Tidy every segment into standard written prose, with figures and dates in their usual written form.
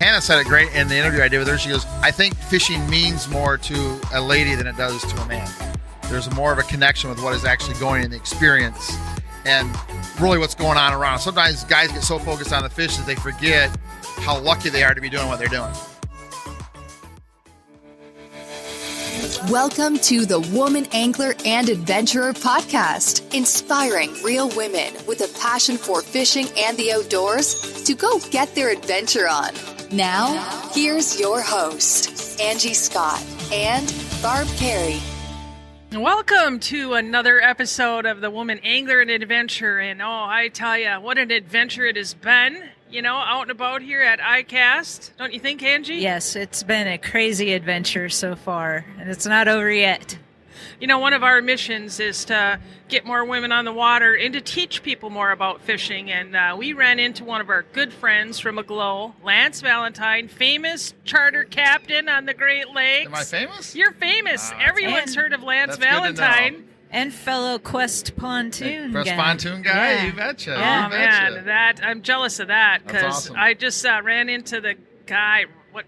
Hannah said it great in the interview I did with her. She goes, I think fishing means more to a lady than it does to a man. There's more of a connection with what is actually going in the experience and really what's going on around. Sometimes guys get so focused on the fish that they forget how lucky they are to be doing what they're doing. Welcome to the Woman Angler and Adventurer podcast, inspiring real women with a passion for fishing and the outdoors to go get their adventure on. Now, here's your host, Angie Scott and Barb Carey. Welcome to another episode of the Woman Angler and Adventure. And I tell you, what an adventure it has been, out and about here at ICAST. Don't you think, Angie? Yes, it's been a crazy adventure so far, and it's not over yet. One of our missions is to get more women on the water and to teach people more about fishing. And we ran into one of our good friends from Aglow, Lance Valentine, famous charter captain on the Great Lakes. Am I famous? You're famous. Everyone's heard of Lance Valentine. And fellow Quest Pontoon guy. Quest Pontoon guy? Yeah. You betcha. Yeah. You betcha. Man, I'm jealous of that because awesome. I just ran into the guy,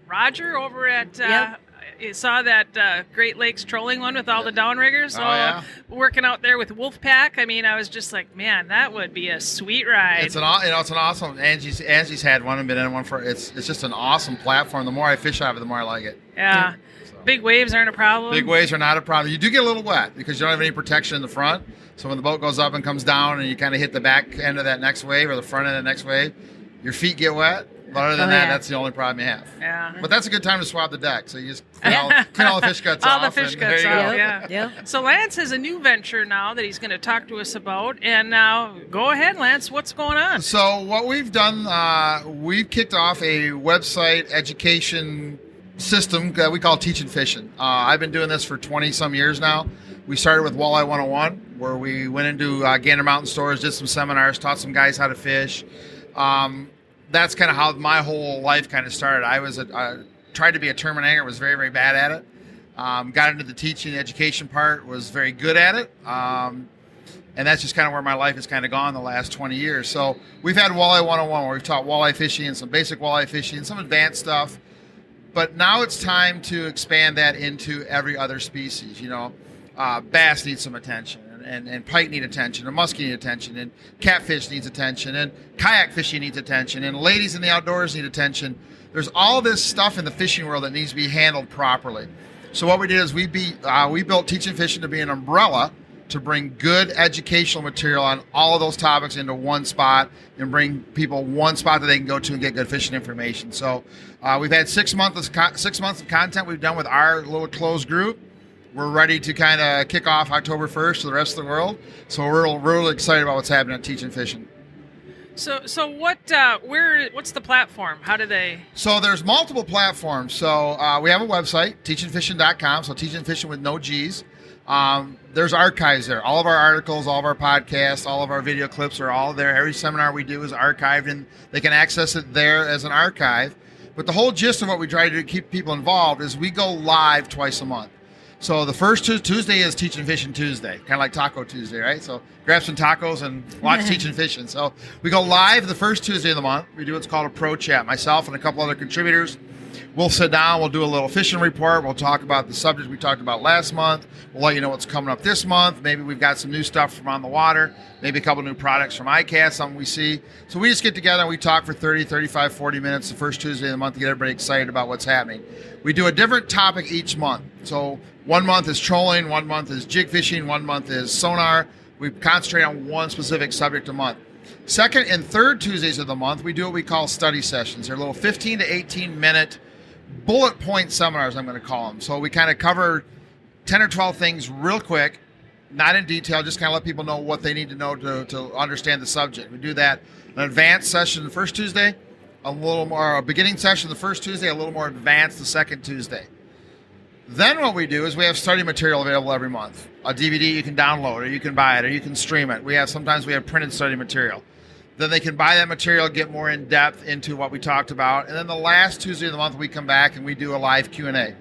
Roger, over at... You saw that Great Lakes trolling one with all the downriggers working out there with Wolfpack. I mean, I was just like, man, that would be a sweet ride. It's an awesome. Angie's had one and been in one for. It's just an awesome platform. The more I fish out of it, the more I like it. Yeah. So. Big waves aren't a problem. Big waves are not a problem. You do get a little wet because you don't have any protection in the front. So when the boat goes up and comes down, and you kind of hit the back end of that next wave or the front end of the next wave, your feet get wet. But other than that, that's the only problem you have. Yeah. But that's a good time to swab the deck. So you just clean all the fish guts off. All the fish guts off, yeah. So Lance has a new venture now that he's going to talk to us about. And now, go ahead, Lance. What's going on? So what we've done, we've kicked off a website education system that we call Teachin Fishin. I've been doing this for 20-some years now. We started with Walleye 101, where we went into Gander Mountain stores, did some seminars, taught some guys how to fish. That's kind of how my whole life kind of started. I tried to be a tournament angler, was very, very bad at it. Got into the teaching education part, was very good at it. And that's just kind of where my life has kind of gone the last 20 years. So we've had Walleye 101, where we've taught walleye fishing and some basic walleye fishing and some advanced stuff. But now it's time to expand that into every other species. Bass needs some attention. And pike need attention, and muskie need attention, and catfish needs attention, and kayak fishing needs attention, and ladies in the outdoors need attention. There's all this stuff in the fishing world that needs to be handled properly. So what we did is we built Teachin Fishin to be an umbrella to bring good educational material on all of those topics into one spot and bring people one spot that they can go to and get good fishing information. So we've had 6 months of content we've done with our little closed group. We're ready to kind of kick off October 1st to the rest of the world. So we're really excited about what's happening at Teachin Fishin. So what's the platform? How do they? So there's multiple platforms. So we have a website, teachinfishin.com. So Teachin Fishin with no G's. There's archives there. All of our articles, all of our podcasts, all of our video clips are all there. Every seminar we do is archived, and they can access it there as an archive. But the whole gist of what we try to do to keep people involved is we go live twice a month. So the first Tuesday is Teachin Fishin Tuesday, kind of like Taco Tuesday, right? So grab some tacos and watch Teachin Fishin. So we go live the first Tuesday of the month. We do what's called a pro chat. Myself and a couple other contributors, we'll sit down, we'll do a little fishing report. We'll talk about the subject we talked about last month. We'll let you know what's coming up this month. Maybe we've got some new stuff from on the water, maybe a couple new products from ICAST, something we see. So we just get together and we talk for 30, 35, 40 minutes the first Tuesday of the month to get everybody excited about what's happening. We do a different topic each month. So 1 month is trolling, 1 month is jig fishing, 1 month is sonar. We concentrate on one specific subject a month. Second and third Tuesdays of the month, we do what we call study sessions. They're little 15 to 18 minute bullet point seminars, I'm going to call them. So we kind of cover 10 or 12 things real quick, not in detail, just kind of let people know what they need to know to understand the subject. We do that an advanced session the first Tuesday, a beginning session the first Tuesday, a little more advanced the second Tuesday. Then what we do is we have study material available every month. A DVD you can download, or you can buy it, or you can stream it. Sometimes we have printed study material. Then they can buy that material, get more in depth into what we talked about. And then the last Tuesday of the month, we come back and we do a live Q&A.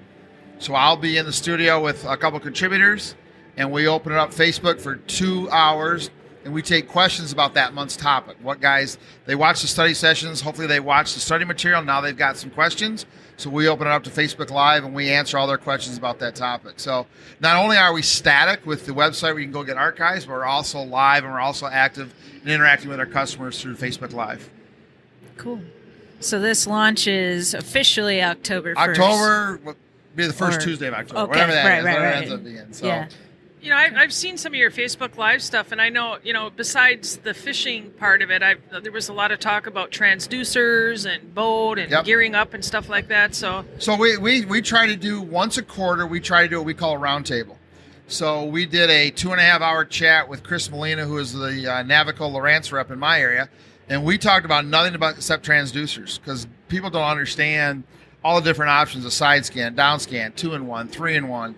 So I'll be in the studio with a couple contributors, and we open it up Facebook for 2 hours. and we take questions about that month's topic. What guys, they watch the study sessions. Hopefully they watch the study material. Now they've got some questions. So we open it up to Facebook Live, and we answer all their questions about that topic. So not only are we static with the website where you can go get archives, but we're also live, and we're also active and interacting with our customers through Facebook Live. Cool. So this launches officially October 1st. October will be the first Tuesday of October, okay, whatever that is, right, whatever it ends up being. So. Yeah. You know, I've seen some of your Facebook Live stuff, and I know, you know, besides the fishing part of it, there was a lot of talk about transducers and boat and gearing up and stuff like that. So we try to do once a quarter, we try to do what we call a roundtable. So we did a 2.5-hour chat with Chris Molina, who is the Navico Lowrance rep in my area, and we talked about nothing except transducers, because people don't understand all the different options of side scan, down scan, 2-in-1, 3-in-1.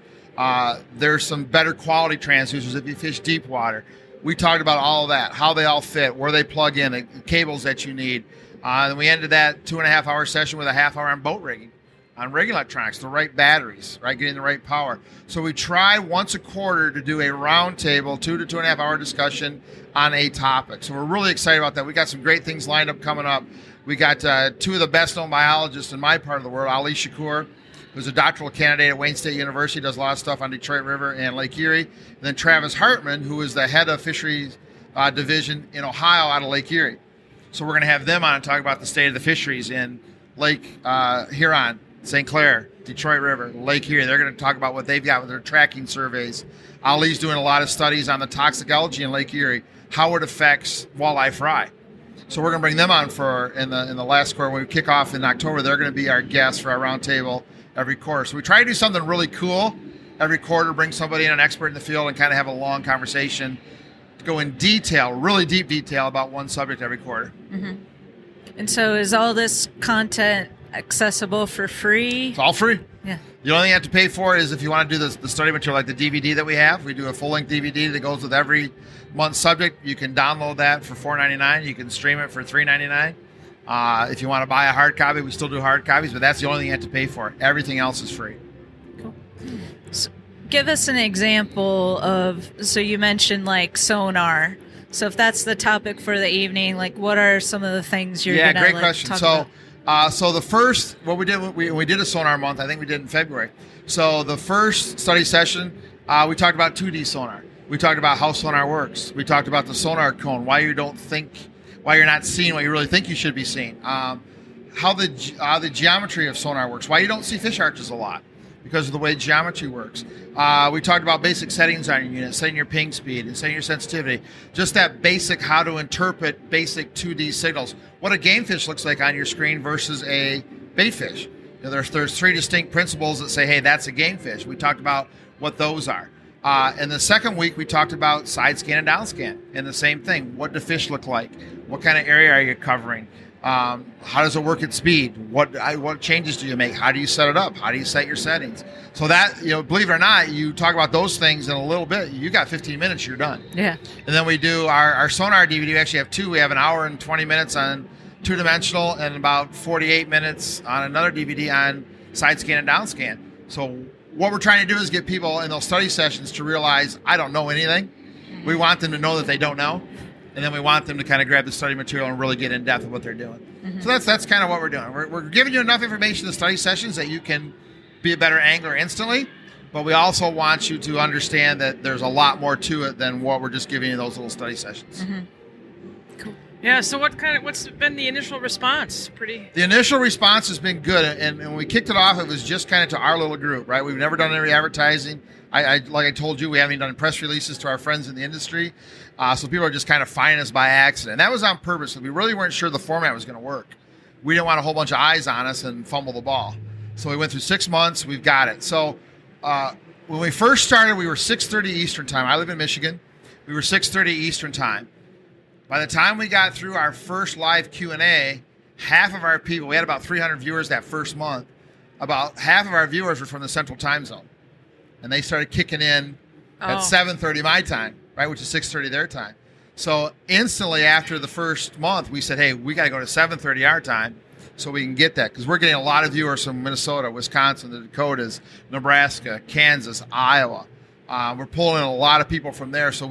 There's some better quality transducers if you fish deep water. We talked about all of that, how they all fit, where they plug in, the cables that you need. And we ended that 2.5-hour session with a half-hour on boat rigging, on rig electronics, the right batteries, right, getting the right power. So we try once a quarter to do a roundtable, 2 to 2.5-hour discussion on a topic. So we're really excited about that. We got some great things lined up coming up. We got 2 of the best-known biologists in my part of the world, Ali Shakur, who's a doctoral candidate at Wayne State University, does a lot of stuff on Detroit River and Lake Erie. And then Travis Hartman, who is the head of fisheries division in Ohio out of Lake Erie. So we're going to have them on and talk about the state of the fisheries in Lake Huron, St. Clair, Detroit River, Lake Erie. They're going to talk about what they've got with their tracking surveys. Ali's doing a lot of studies on the toxic algae in Lake Erie, how it affects walleye fry. So we're going to bring them on for in the last quarter. When we kick off in October, they're going to be our guests for our roundtable every quarter. So we try to do something really cool every quarter, bring somebody in, an expert in the field, and kind of have a long conversation, to go in detail, really deep detail about one subject every quarter. Mm-hmm. And so is all this content accessible for free? It's all free. Yeah. The only thing you have to pay for is if you want to do the study material, like the DVD that we have. We do a full-length DVD that goes with every month's subject. You can download that for $4.99. You can stream it for $3.99. If you want to buy a hard copy, we still do hard copies, but that's the only thing you have to pay for. Everything else is free. Cool. So give us an example of, so you mentioned like sonar. So if that's the topic for the evening, like what are some of the things you're going to great question. So the first, what we did, we did a sonar month. I think we did in February. So the first study session, we talked about 2D sonar. We talked about how sonar works. We talked about the sonar cone, why you're not seeing what you really think you should be seeing. How the geometry of sonar works. Why you don't see fish arches a lot, because of the way geometry works. We talked about basic settings on your unit, setting your ping speed and setting your sensitivity. Just that basic how to interpret basic 2D signals. What a game fish looks like on your screen versus a bait fish. You know, there's 3 distinct principles that say, hey, that's a game fish. We talked about what those are. And the second week, we talked about side scan and down scan. And the same thing. What do fish look like? What kind of area are you covering? How does it work at speed? What changes do you make? How do you set it up? How do you set your settings? So that, believe it or not, you talk about those things in a little bit. You got 15 minutes, you're done. Yeah. And then we do our sonar DVD. We actually have 2. We have an hour and 20 minutes on 2-dimensional and about 48 minutes on another DVD on side scan and down scan. So what we're trying to do is get people in those study sessions to realize, I don't know anything. We want them to know that they don't know. And then we want them to kind of grab the study material and really get in depth of what they're doing. Mm-hmm. So that's kind of what we're doing. We're giving you enough information in the study sessions that you can be a better angler instantly, but we also want you to understand that there's a lot more to it than what we're just giving you those little study sessions. Mm-hmm. Cool. Yeah, so what's been the initial response? The initial response has been good, and when we kicked it off, it was just kind of to our little group, right? We've never done any advertising. Like I told you, we haven't done press releases to our friends in the industry. So people are just kind of finding us by accident. And that was on purpose. We really weren't sure the format was going to work. We didn't want a whole bunch of eyes on us and fumble the ball. So we went through 6 months. We've got it. So when we first started, we were 6:30 Eastern time. I live in Michigan. We were 6:30 Eastern time. By the time we got through our first live Q&A, half of our people, we had about 300 viewers that first month, about half of our viewers were from the Central Time Zone. And they started kicking in at 7:30 my time, right, which is 6:30 their time. So instantly after the first month, we said, hey, we got to go to 7:30 our time so we can get that, because we're getting a lot of viewers from Minnesota, Wisconsin, the Dakotas, Nebraska, Kansas, Iowa. We're pulling in a lot of people from there. So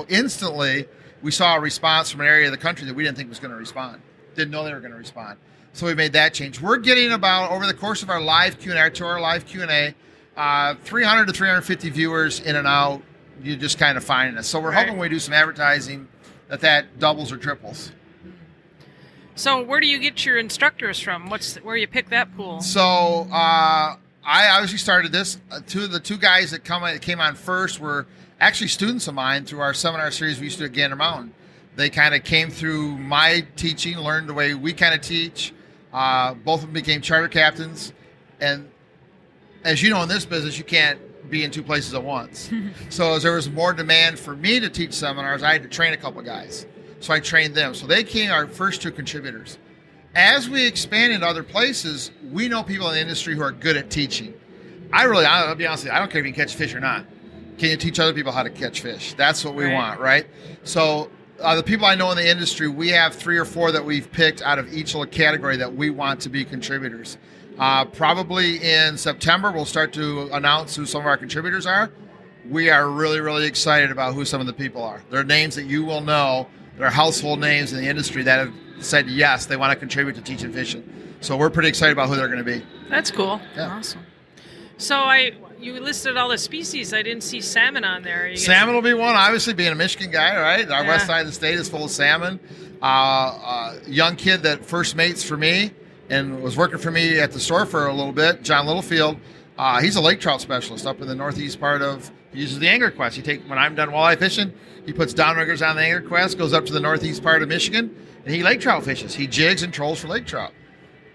instantly we saw a response from an area of the country that we didn't think was going to respond. Didn't know they were going to respond. So we made that change. We're getting about, over the course of our live Q&A, 300 to 350 viewers in and out. You just kind of finding us. So we're hoping when we do some advertising that doubles or triples. So where do you get your instructors from? Where you pick that pool? So I obviously started this. The two guys that came on first were actually students of mine through our seminar series we used to do at Gander Mountain. They kind of came through my teaching, learned the way we kind of teach. Both of them became charter captains. And as you know, in this business, you can't be in two places at once. So as there was more demand for me to teach seminars, I had to train a couple guys. So I trained them. So they became our first two contributors. As we expand into other places, we know people in the industry who are good at teaching. I'll be honest with you, I don't care if you can catch fish or not. Can you teach other people how to catch fish? That's what we want, right? So the people I know in the industry, we have 3 or 4 that we've picked out of each little category that we want to be contributors. Probably in September, we'll start to announce who some of our contributors are. We are really, really excited about who some of the people are. They're names that you will know. They're household names in the industry that have said yes, they want to contribute to Teachin Fishin'. So we're pretty excited about who they're going to be. That's cool. Yeah. Awesome. So you listed all the species. I didn't see salmon on there. Salmon will be one. Obviously, being a Michigan guy, right? Our west side of the state is full of salmon. Young kid that first mates for me and was working for me at the store for a little bit, John Littlefield. He's a lake trout specialist up in the northeast part of. He uses the Angler Quest. When I'm done walleye fishing, he puts downriggers on the Angler Quest, goes up to the northeast part of Michigan, and he lake trout fishes. He jigs and trolls for lake trout.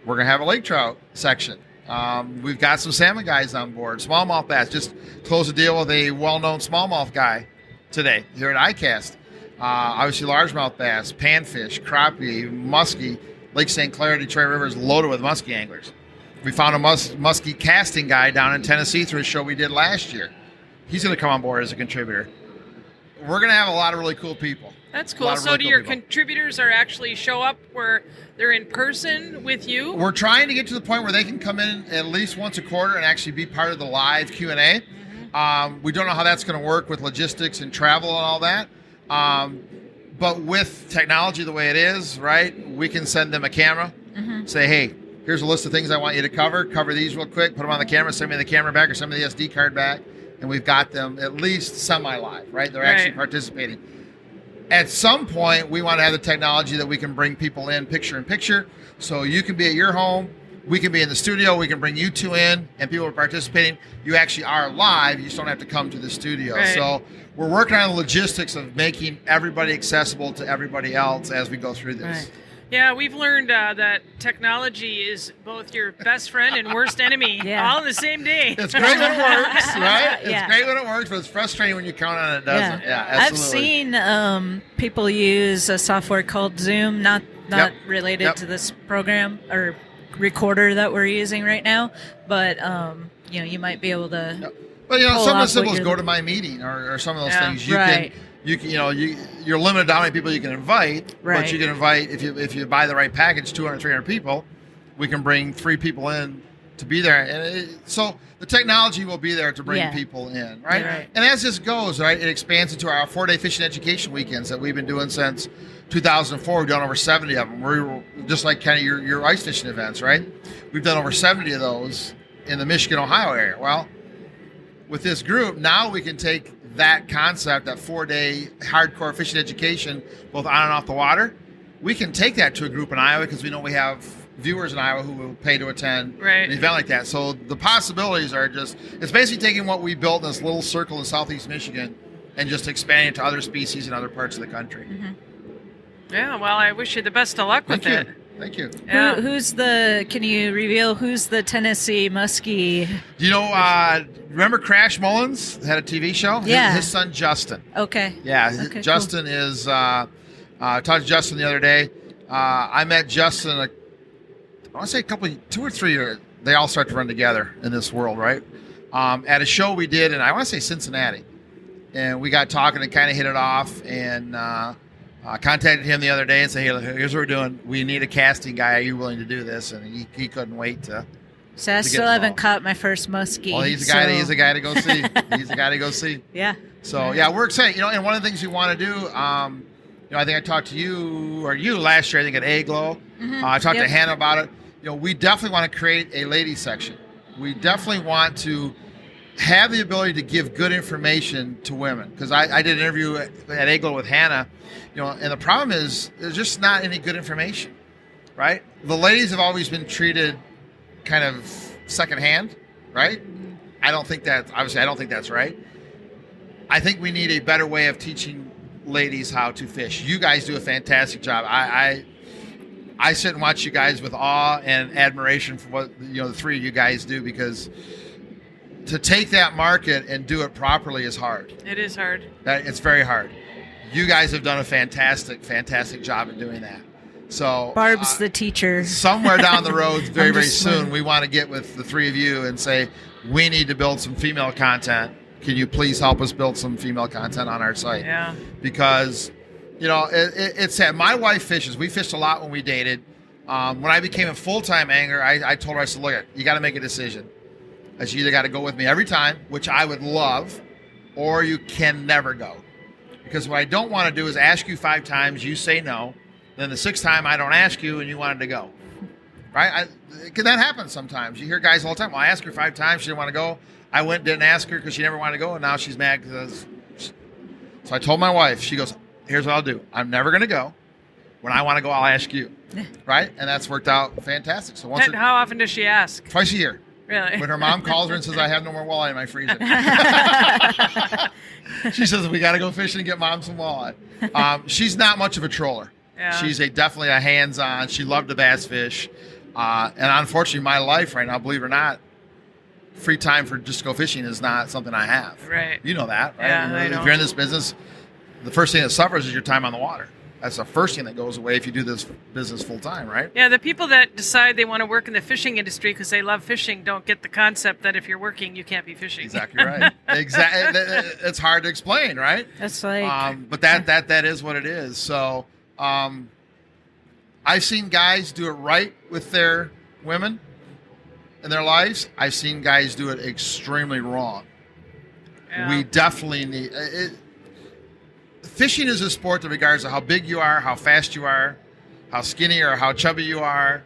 We're going to have a lake trout section. We've got some salmon guys on board. Smallmouth bass. Just closed a deal with a well-known smallmouth guy today here at ICAST. Obviously, largemouth bass, panfish, crappie, muskie. Lake St. Clair, Detroit River is loaded with muskie anglers. We found a muskie casting guy down in Tennessee through a show we did last year. He's going to come on board as a contributor. We're going to have a lot of really cool people. That's cool. So do your contributors actually show up where they're in person with you? We're trying to get to the point where they can come in at least once a quarter and actually be part of the live Q&A. Mm-hmm. We don't know how that's going to work with logistics and travel and all that. But with technology the way it is, right, we can send them a camera, say, hey, here's a list of things I want you to cover. Cover these real quick, put them on the camera, send me the camera back or send me the SD card back, and we've got them at least semi-live, right? They're actually participating. At some point, we want to have the technology that we can bring people in picture-in-picture, so you can be at your home, we can be in the studio, we can bring you two in, and people are participating. You actually are live. You just don't have to come to the studio. Right. So we're working on the logistics of making everybody accessible to everybody else as we go through this. Right. Yeah, we've learned that technology is both your best friend and worst enemy all in the same day. It's great when it works, right? It's great when it works, but it's frustrating when you count on it doesn't. Yeah, absolutely. I've seen people use a software called Zoom, not related to this program or recorder that we're using right now, but you might be able to. But some of the symbols go to my meeting or some of those things. You're limited to how many people you can invite, but you can invite if you buy the right package, 200, 300 people. We can bring 3 people in to be there, and so the technology will be there to bring people in, right? And as this goes, right, it expands into our 4-day fishing education weekends that we've been doing since 2004. We've done over 70 of them. We're just like kind of your ice fishing events, right? We've done over 70 of those in the Michigan, Ohio area. Well, with this group, now we can take that concept, that 4-day hardcore fishing education, both on and off the water. We can take that to a group in Iowa because we know we have viewers in Iowa who will pay to attend an event like that. So the possibilities are it's basically taking what we built in this little circle in southeast Michigan and just expanding it to other species in other parts of the country. Mm-hmm. Yeah, well, I wish you the best of luck with it. Thank you. Yeah. Can you reveal who's the Tennessee muskie? Remember Crash Mullins had a TV show? Yeah. His son, Justin. Okay. Yeah. Okay, Justin is, I talked to Justin the other day. I met Justin, I want to say 2 or 3 years. They all start to run together in this world, right? At a show we did in, I want to say Cincinnati. And we got talking and kind of hit it off and, contacted him the other day and said, hey, here's what we're doing. We need a casting guy. Are you willing to do this? And he couldn't wait to. So I still haven't caught my first muskie. Well, he's a guy to go see. He's a guy to go see. Yeah. So, we're excited. And one of the things we want to do, I think I talked to you last year, I think at A-Glow. I talked to Hannah about it. We definitely want to create a ladies section. We definitely want to have the ability to give good information to women. Because I did an interview at A-Glow with Hannah, and the problem is there's just not any good information, right? The ladies have always been treated kind of secondhand, right? I don't think that's right. I think we need a better way of teaching ladies how to fish. You guys do a fantastic job. I sit and watch you guys with awe and admiration for what the three of you guys do, because to take that market and do it properly is hard. It is hard. It's very hard. You guys have done a fantastic job in doing that. So Barb's the teacher. Somewhere down the road, very soon, we want to get with the three of you and say, we need to build some female content. Can you please help us build some female content on our site? Yeah. Because, it's sad. My wife fishes. We fished a lot when we dated. When I became a full-time angler, I told her, I said, look, you got to make a decision. I said, you either got to go with me every time, which I would love, or you can never go. Because what I don't want to do is ask you 5 times, you say no. Then the 6th time I don't ask you and you wanted to go. Right? That happens sometimes. You hear guys all the time, well, I asked her 5 times, she didn't want to go. I went and didn't ask her because she never wanted to go, and now she's mad because. So I told my wife, she goes, here's what I'll do. I'm never going to go. When I want to go, I'll ask you. Right? And that's worked out fantastic. So how often does she ask? Twice a year. Really? When her mom calls her and says, I have no more walleye in my freezer. She says, we got to go fishing and get mom some walleye. She's not much of a troller. Yeah. She's definitely a hands-on. She loved to bass fish. And unfortunately, my life right now, believe it or not, free time for just go fishing is not something I have. Right. You know that, right? Yeah, I know. If you're in this business, the first thing that suffers is your time on the water. That's the first thing that goes away if you do this business full time, right? Yeah, the people that decide they want to work in the fishing industry because they love fishing don't get the concept that if you're working, you can't be fishing. Exactly right. Exactly. It's hard to explain, right? That's like. But that is what it is. So, I've seen guys do it right with their women in their lives. I've seen guys do it extremely wrong. Yeah. We definitely need it. Fishing is a sport that, regardless of how big you are, how fast you are, how skinny or how chubby you are,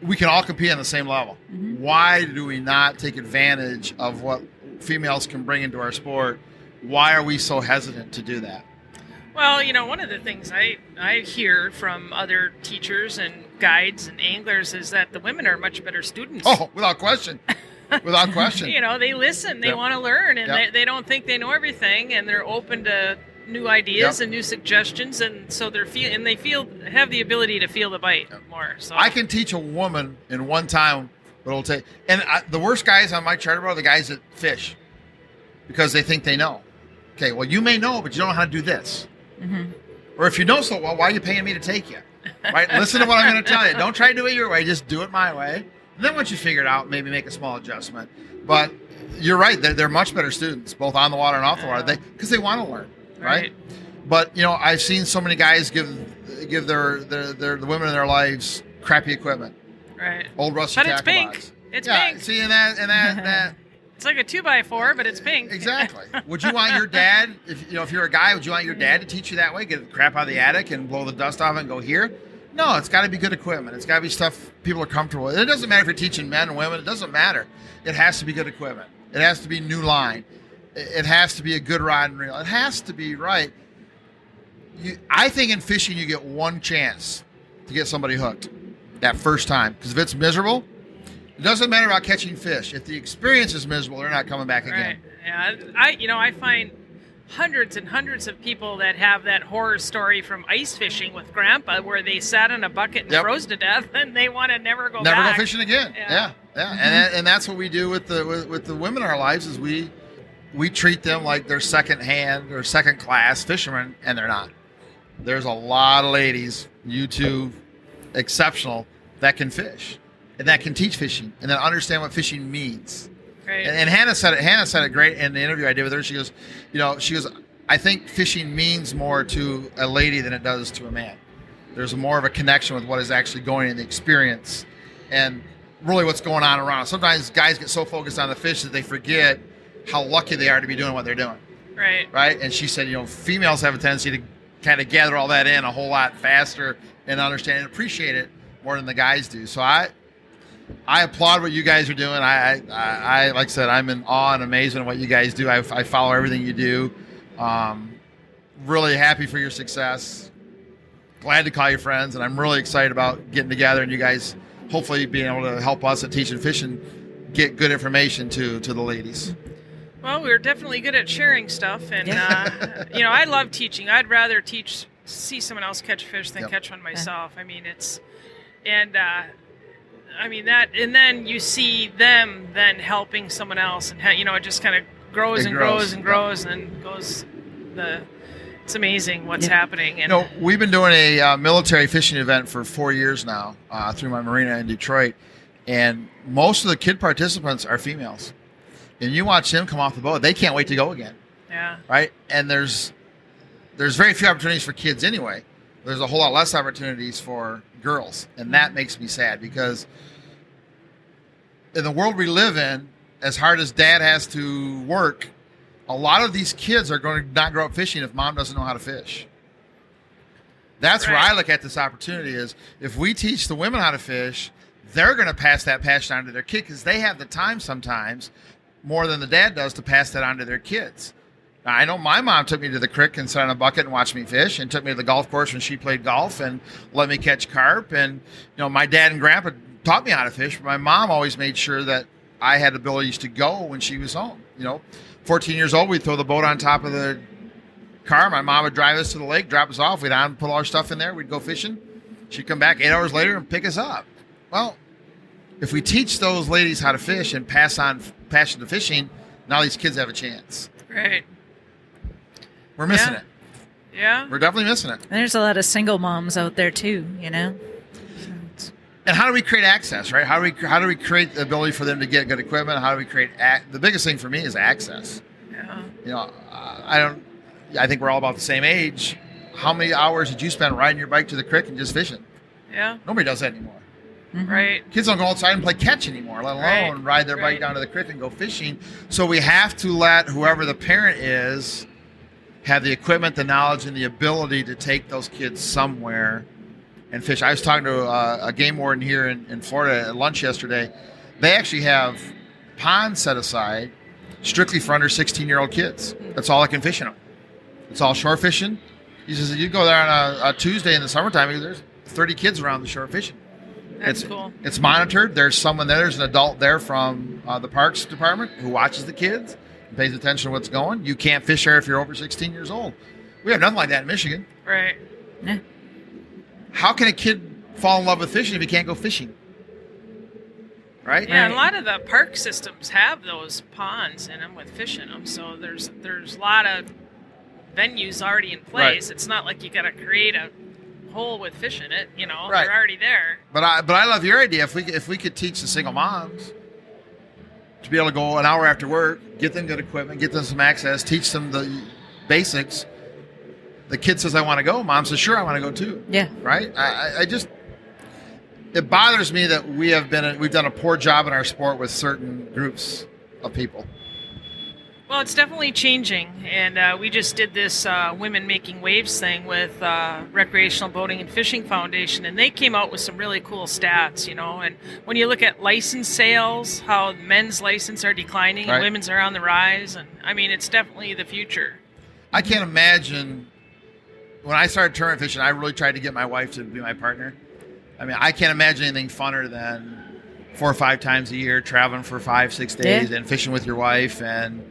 we can all compete on the same level. Mm-hmm. Why do we not take advantage of what females can bring into our sport? Why are we so hesitant to do that? Well, one of the things I hear from other teachers and guides and anglers is that the women are much better students. Oh, without question. Without question. They listen, they want to learn, and they don't think they know everything, and they're open to new ideas and new suggestions, and so they have the ability to feel the bite more. So I can teach a woman in one time what it'll take. And the worst guys on my charter boat are the guys that fish because they think they know. Okay, well, you may know, but you don't know how to do this. Mm-hmm. Or if you know so well, why are you paying me to take you? Right? Listen to what I'm going to tell you. Don't try to do it your way. Just do it my way. And then once you figure it out, maybe make a small adjustment. But you're right. They're much better students, both on the water and off the water, because they want to learn. Right. But I've seen so many guys give the women in their lives crappy equipment. Right. Old rusty but tackle it's pink. box. It's pink. See, and that it's like a 2x4, but it's pink. Exactly. Would you want your dad, if you're a guy, would you want your dad to teach you that way? Get the crap out of the attic and blow the dust off and go here? No, it's got to be good equipment. It's got to be stuff people are comfortable with. It doesn't matter if you're teaching men and women. It doesn't matter. It has to be good equipment. It has to be new line. It has to be a good rod and reel. It has to be right. I think in fishing you get one chance to get somebody hooked that first time. Because if it's miserable, it doesn't matter about catching fish. If the experience is miserable, they're not coming back again. Right. Yeah. I find hundreds and hundreds of people that have that horror story from ice fishing with Grandpa where they sat in a bucket and froze to death and they want to never go back. Never go fishing again. Yeah. Mm-hmm. And that's what we do with the women in our lives is we treat them like they're second-hand or second-class fishermen, and they're not. There's a lot of ladies, you two, exceptional, that can fish and that can teach fishing and that understand what fishing means. Right. And Hannah said it great in the interview I did with her. She goes, I think fishing means more to a lady than it does to a man. There's more of a connection with what is actually going in the experience and really what's going on around. Sometimes guys get so focused on the fish that they forget how lucky they are to be doing what they're doing. Right. Right. And she said, females have a tendency to kind of gather all that in a whole lot faster and understand and appreciate it more than the guys do. So I applaud what you guys are doing. I like I said, I'm in awe and amazement of what you guys do. I follow everything you do. Really happy for your success. Glad to call you friends, and I'm really excited about getting together and you guys hopefully being able to help us at Teachin Fishin get good information to the ladies. Well, we're definitely good at sharing stuff, and I love teaching. I'd rather see someone else catch fish than catch one myself. I mean, and then you see them then helping someone else, and it just kind of grows and grows and grows and goes. It's amazing what's happening. And we've been doing a military fishing event for 4 years now through my marina in Detroit, and most of the kid participants are females. And you watch them come off the boat; they can't wait to go again. Yeah. Right. And there's very few opportunities for kids anyway. There's a whole lot less opportunities for girls, and that makes me sad because in the world we live in, as hard as dad has to work, a lot of these kids are going to not grow up fishing if mom doesn't know how to fish. That's where I look at this opportunity is if we teach the women how to fish, they're going to pass that passion on to their kid because they have the time sometimes more than the dad does to pass that on to their kids. Now, I know my mom took me to the creek and sat on a bucket and watched me fish, and took me to the golf course when she played golf and let me catch carp. And my dad and grandpa taught me how to fish, but my mom always made sure that I had abilities to go when she was home. 14 years old, we'd throw the boat on top of the car. My mom would drive us to the lake, drop us off. We'd put all our stuff in there. We'd go fishing. She'd come back 8 hours later and pick us up. Well, if we teach those ladies how to fish and pass on passion to fishing, now these kids have a chance. Right. We're missing it. Yeah. We're definitely missing it. And there's a lot of single moms out there too, And how do we create access, right? How do we create the ability for them to get good equipment? How do we create the biggest thing for me is access. Yeah. I think we're all about the same age. How many hours did you spend riding your bike to the creek and just fishing? Yeah. Nobody does that anymore. Mm-hmm. Right. Kids don't go outside and play catch anymore, let alone ride their bike down to the creek and go fishing. So we have to let whoever the parent is have the equipment, the knowledge, and the ability to take those kids somewhere and fish. I was talking to a game warden here in Florida at lunch yesterday. They actually have ponds set aside strictly for under 16-year-old kids. That's all they can fish in them. It's all shore fishing. He says, you go there on a Tuesday in the summertime, there's 30 kids around the shore fishing. That's cool. It's monitored. There's someone there. There's an adult there from the parks department who watches the kids and pays attention to what's going. You can't fish there if you're over 16 years old. We have nothing like that in Michigan. Right. Yeah. How can a kid fall in love with fishing if he can't go fishing? Right? Yeah, and a lot of the park systems have those ponds in them with fish in them. So there's a lot of venues already in place. Right. It's not like you got to create a hole with fish in it. Right. They're already there. But I love your idea. If we could teach the single moms to be able to go an hour after work, get them good equipment, get them some access, teach them the basics. The kid says, I want to go. Mom says, sure, I want to go too. Yeah. Right? It bothers me that we've done a poor job in our sport with certain groups of people. Well, it's definitely changing, and we just did this Women Making Waves thing with Recreational Boating and Fishing Foundation, and they came out with some really cool stats, and when you look at license sales, how men's license are declining and women's are on the rise, and it's definitely the future. I can't imagine, when I started tournament fishing, I really tried to get my wife to be my partner. I can't imagine anything funner than 4 or 5 times a year traveling for 5-6 days and fishing with your wife and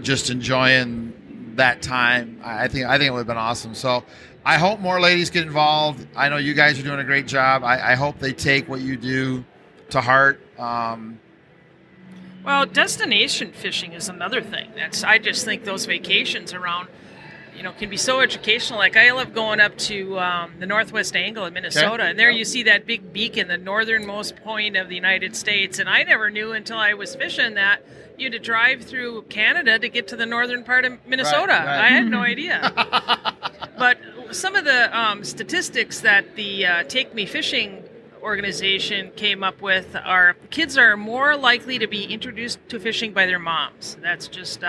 just enjoying that time. I think it would have been awesome. So I hope more ladies get involved. I know you guys are doing a great job. I hope they take what you do to heart. Well, destination fishing is another thing. I just think those vacations around, can be so educational. Like I love going up to the Northwest Angle in Minnesota, and there you see that big beacon, the northernmost point of the United States. And I never knew until I was fishing that you had to drive through Canada to get to the northern part of Minnesota. Right. I had no idea. But some of the statistics that the Take Me Fishing organization came up with are kids are more likely to be introduced to fishing by their moms. That's just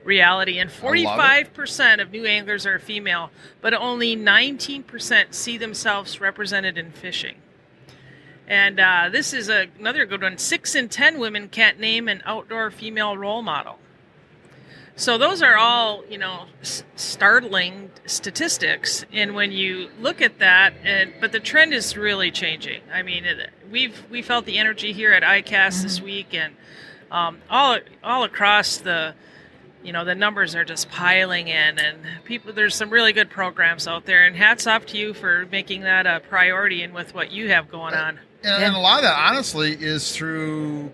reality. And 45% of new anglers are female, but only 19% see themselves represented in fishing. And this is another good one. 6 in 10 women can't name an outdoor female role model. So those are all, startling statistics. And when you look at that, but the trend is really changing. I mean, we felt the energy here at ICAST this week, and all across the numbers are just piling in, and there's some really good programs out there. And hats off to you for making that a priority and with what you have going on. And a lot of that, honestly, is through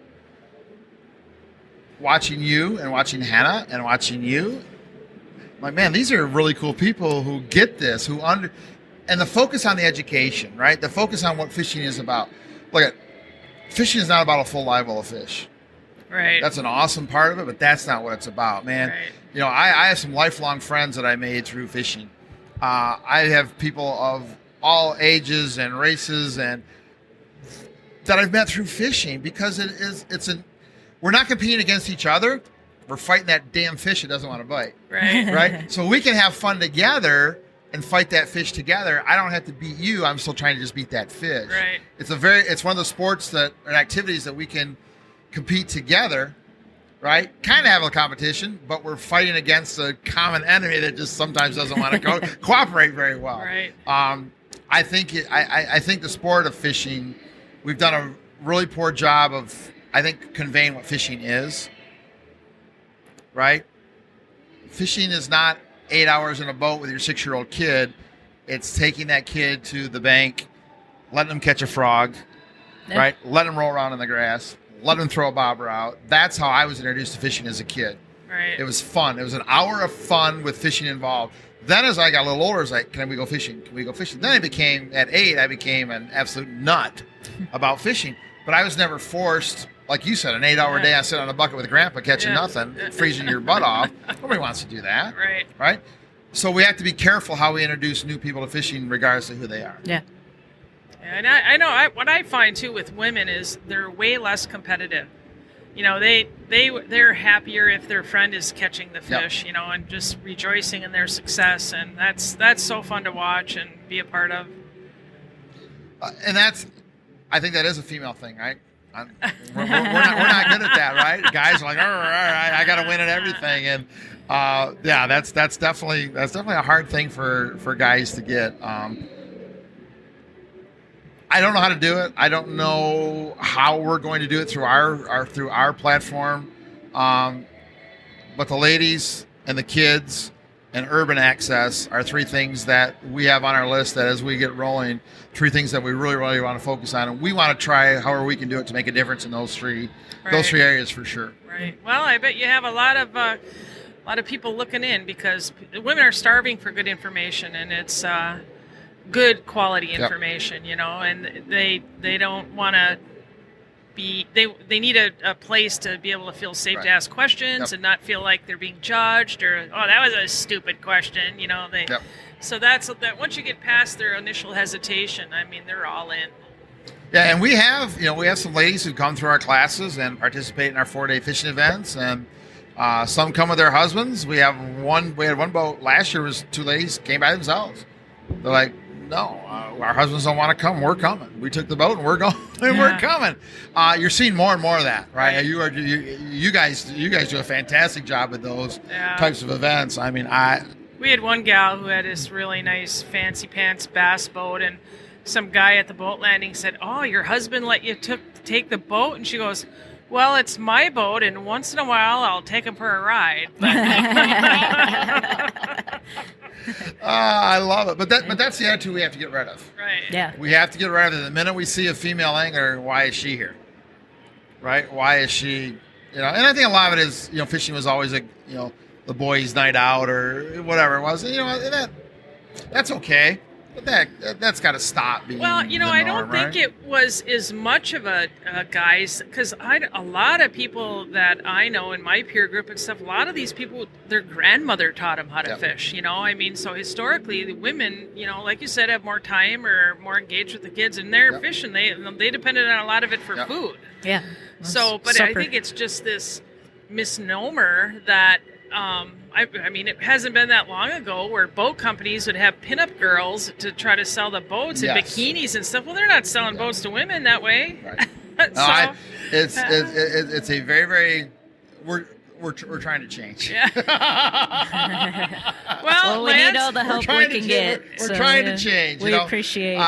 watching you and watching Hannah and watching you. Like, man, these are really cool people who get this, and the focus on the education, right? The focus on what fishing is about. Look, fishing is not about a full live well of fish. Right. That's an awesome part of it, but that's not what it's about, man. Right. I have some lifelong friends that I made through fishing. I have people of all ages and races and that I've met through fishing, because we're not competing against each other. We're fighting that damn fish that doesn't want to bite. Right. Right? So we can have fun together and fight that fish together. I don't have to beat you. I'm still trying to just beat that fish. Right. It's one of the sports and activities that we can compete together, right? Kind of have a competition, but we're fighting against a common enemy that just sometimes doesn't want to cooperate very well. Right. I think the sport of fishing, we've done a really poor job of, I think, conveying what fishing is, right? Fishing is not 8 hours in a boat with your 6-year-old kid. It's taking that kid to the bank, letting them catch a frog, right? Letting them roll around in the grass, letting them throw a bobber out. That's how I was introduced to fishing as a kid. Right. It was fun. It was an hour of fun with fishing involved. Then as I got a little older, I was like, can we go fishing? Can we go fishing? Then at 8, I became an absolute nut about fishing. But I was never forced, like you said, an 8-hour day I sit on a bucket with Grandpa catching nothing, freezing your butt off. Nobody wants to do that. Right. Right? So we have to be careful how we introduce new people to fishing regardless of who they are. Yeah. And I know what I find too with women is they're way less competitive. They're happier if their friend is catching the fish, and just rejoicing in their success, and that's so fun to watch and be a part of. I think that is a female thing, right? We're not good at that, right? Guys are like, all right, I got to win at everything, and that's definitely a hard thing for guys to get. I don't know how to do it. I don't know how we're going to do it through our platform. But the ladies and the kids and urban access are 3 things that we have on our list that as we get rolling, 3 things that we really, really want to focus on. And we want to try however we can do it to make a difference in those three areas for sure. Right. Well, I bet you have a lot of people looking in, because women are starving for good information, and it's good quality information, and they don't want to be, they need a place to be able to feel safe to ask questions and not feel like they're being judged or, oh, that was a stupid question, So that's that. Once you get past their initial hesitation, I mean, they're all in. Yeah, and we have some ladies who come through our classes and participate in our 4-day fishing events, and some come with their husbands. We had one boat last year, was 2 ladies came by themselves. They're like, no, our husbands don't want to come. We're coming. We took the boat and we're going. And we're coming. You're seeing more and more of that, right? You guys do a fantastic job with those types of events. I mean, we had one gal who had this really nice fancy pants bass boat, and some guy at the boat landing said, "Oh, your husband let you take the boat?" And she goes, "Well, it's my boat, and once in a while I'll take him for a ride." I love it, but that's the attitude we have to get rid of. Right. Yeah. We have to get rid of it. The minute we see a female angler, why is she here? Right? Why is she? And I think a lot of it is, fishing was always the boys' night out or whatever it was. That's okay. But that's got to stop being. Well, the norm, I don't think it was as much of a guys, because a lot of people that I know in my peer group and stuff, a lot of these people, their grandmother taught them how to fish. So historically, the women, like you said, have more time or more engaged with the kids, and they're fishing. They depended on a lot of it for food. Yeah. So, but I think it's just this misnomer that I mean, it hasn't been that long ago where boat companies would have pinup girls to try to sell the boats and bikinis and stuff. Well, they're not selling boats to women that way. Right. It's a very, very we're trying to change. Yeah. Well, we need all the help we can get. We're trying to change. We appreciate.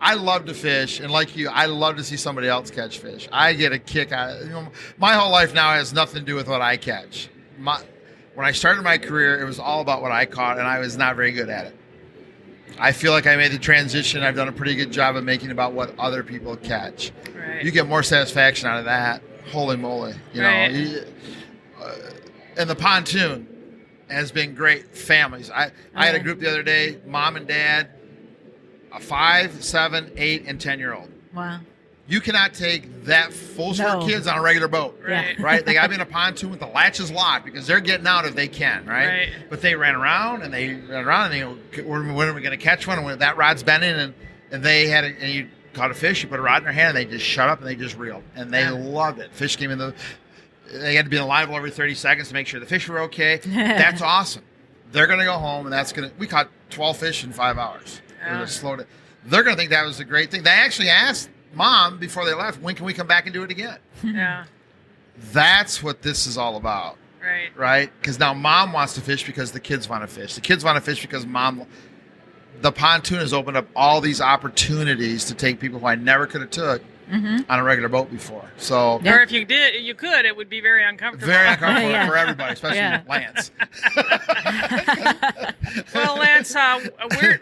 I love to fish, and like you, I love to see somebody else catch fish. I get a kick out of it. My whole life now has nothing to do with what I catch. When I started my career, it was all about what I caught, and I was not very good at it. I feel like I made the transition. I've done a pretty good job of making about what other people catch. Right. You get more satisfaction out of that. Holy moly. And the pontoon has been great families. I had a group the other day, mom and dad, a 5, 7, 8, and 10-year-old. Wow. You cannot take that full sport kids on a regular boat. Right. Right? They got to be in a pontoon with the latches locked because they're getting out if they can, right? But they ran around and they go, when are we going to catch one? And when that rod's bending and they had and you caught a fish, you put a rod in their hand and they just shut up and they just reeled. And they loved it. Fish came in they had to be in the live well every 30 seconds to make sure the fish were okay. That's awesome. They're going to go home and we caught 12 fish in 5 hours. They're going to think that was a great thing. They actually asked Mom before they left, when can we come back and do it again? Yeah. That's what this is all about. Right. Right? Because now Mom wants to fish because the kids want to fish. The kids want to fish because the pontoon has opened up all these opportunities to take people who I never could have took on a regular boat before. So, or if you did, you could. It would be very uncomfortable. Very uncomfortable for everybody, especially Lance. Well, Lance,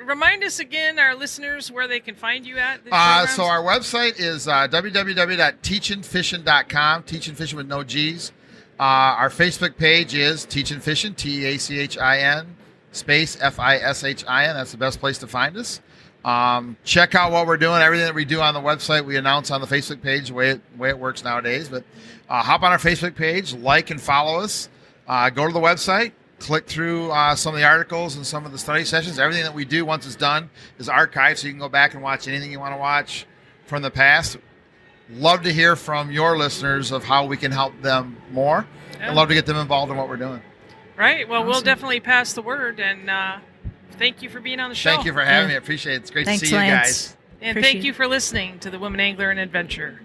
remind us again, our listeners, where they can find you at. So our website is www.teachinfishin.com. Teachin Fishin with no G's. Our Facebook page is Teachin Fishin, TEACHIN space FISHIN. That's the best place to find us. Check out what we're doing. Everything that we do on the website, we announce on the Facebook page, the way it works nowadays. But hop on our Facebook page, like and follow us. Go to the website, click through some of the articles and some of the study sessions. Everything that we do once it's done is archived, so you can go back and watch anything you want to watch from the past. Love to hear from your listeners of how we can help them more. Yeah. I'd love to get them involved in what we're doing. Right. Well, we'll definitely pass the word, and thank you for being on the show. Thank you for having me. I appreciate it. It's great to see you Lance. guys. And thank you for listening to the Woman Angler and Adventure.